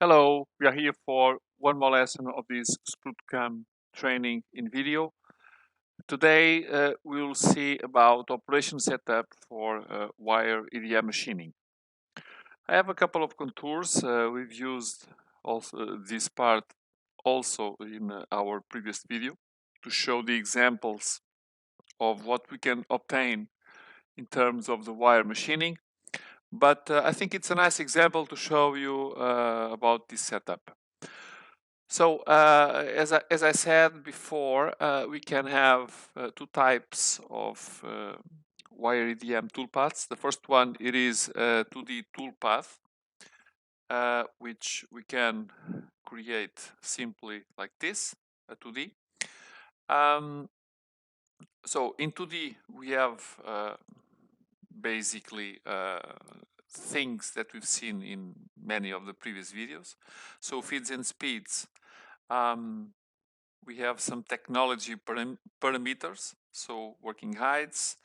Hello, we are here for one more lesson of this SprutCAM training in video. Today we will see about operation setup for Wire-Edm machining. I have a couple of contours. We've used also this part also in our previous video to show the examples of what we can obtain in terms of the wire machining. But I think it's a nice example to show you about this setup. So as I said before, we can have two types of Wire-Edm toolpaths. The first one, it is 2D toolpath, which we can create simply like this, a 2D. So in 2D, we have basically things that we've seen in many of the previous videos. So feeds and speeds. We have some technology parameters, so working heights,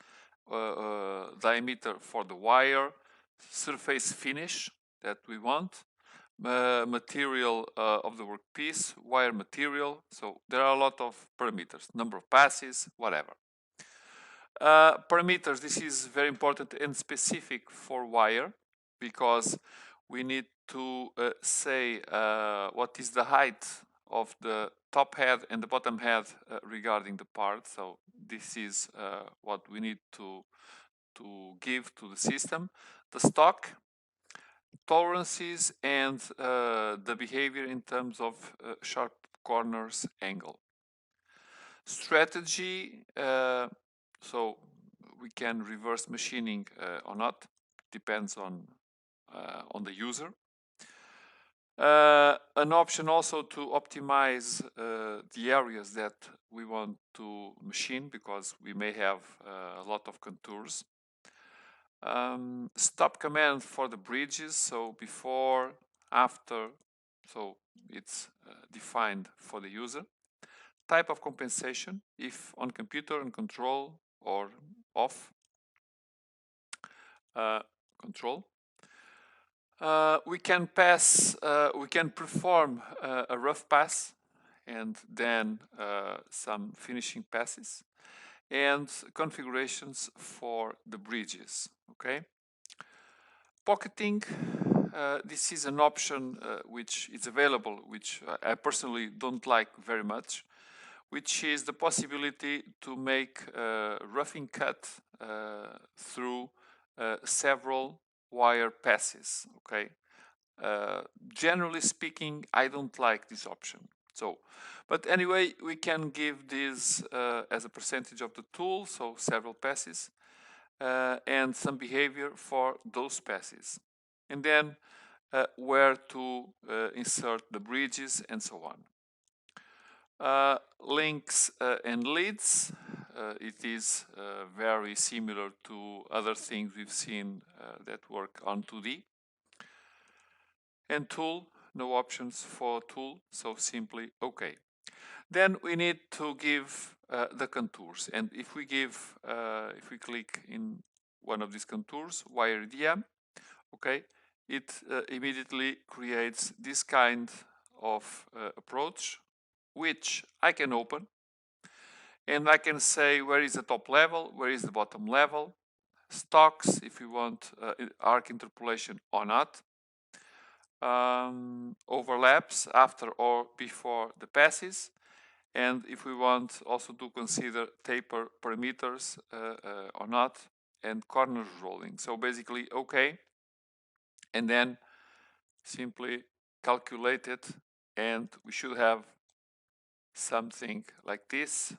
diameter for the wire, surface finish that we want, material of the workpiece, wire material. So there are a lot of parameters, number of passes, whatever. Parameters, this is very important and specific for wire because we need to say what is the height of the top head and the bottom head regarding the part. So this is what we need to give to the system. The stock, tolerances, and the behavior in terms of sharp corners, angle. Strategy, so we can reverse machining or not, depends on the user. An option also to optimize the areas that we want to machine because we may have a lot of contours. Stop command for the bridges, so before, after, so it's defined for the user. Type of compensation, if on computer and control or off control. We can perform a rough pass and then some finishing passes and configurations for the bridges. Okay. Pocketing, this is an option which is available, which I personally don't like very much, which is the possibility to make a roughing cut through several wire passes. Okay. Generally speaking, I don't like this option. So, but anyway, we can give this as a percentage of the tool, so several passes, and some behavior for those passes, and then where to insert the bridges and so on. Links and leads, it is very similar to other things we've seen that work on 2D. And tool, no options for tool, so simply OK. Then we need to give the contours, and if we click in one of these contours, Wire-Edm, okay, it immediately creates this kind of approach, which I can open, and I can say where is the top level, where is the bottom level, stocks if we want arc interpolation or not, overlaps after or before the passes, and if we want also to consider taper parameters or not, and corners rolling. So basically OK, and then simply calculate it, and we should have something like this,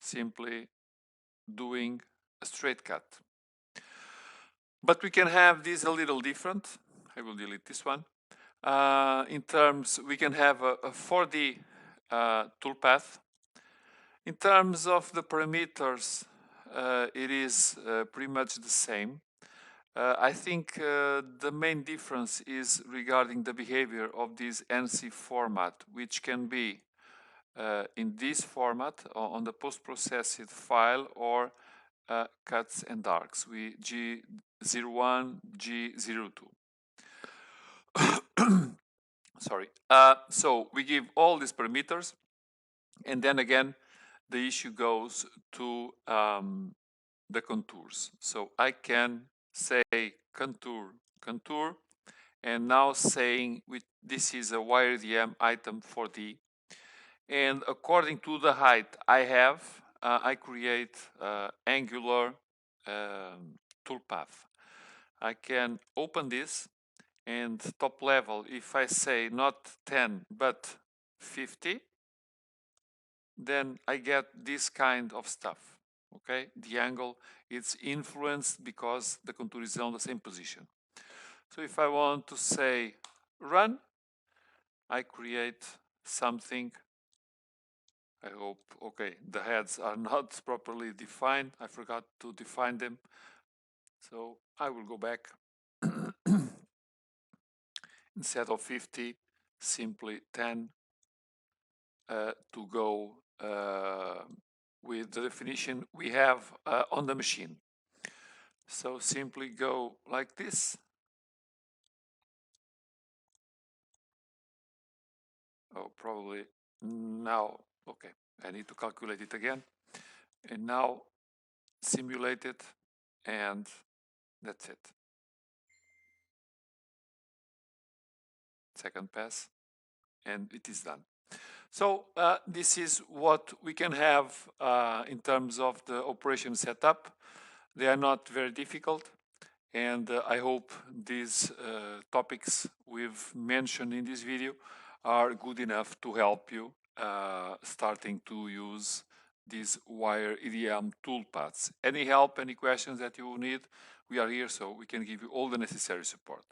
simply doing a straight cut. But we can have this a little different. I will delete this one. In terms, we can have a 4D toolpath. In terms of the parameters, it is pretty much the same. I think the main difference is regarding the behavior of this NC format, which can be in this format on the post-processed file, or cuts and arcs with G01, G02. sorry. So we give all these parameters, and then again, the issue goes to the contours. So I can say contour, contour, and now saying this is a Wire-Edm item 4D. And according to the height I have, I create angular toolpath. I can open this, and top level, if I say not 10 but 50, then I get this kind of stuff. Okay, the angle is influenced because the contour is on the same position. So if I want to say run, I create something. I hope, okay, the heads are not properly defined. I forgot to define them. So I will go back. Instead of 50, simply 10 to go with the definition we have on the machine. So simply go like this. Oh, probably now, okay, I need to calculate it again. And now simulate it, and that's it. Second pass, and it is done. So this is what we can have in terms of the operation setup. They are not very difficult, and I hope these topics we've mentioned in this video are good enough to help you starting to use these Wire-Edm toolpaths. Any help, any questions that you need, we are here, so we can give you all the necessary support.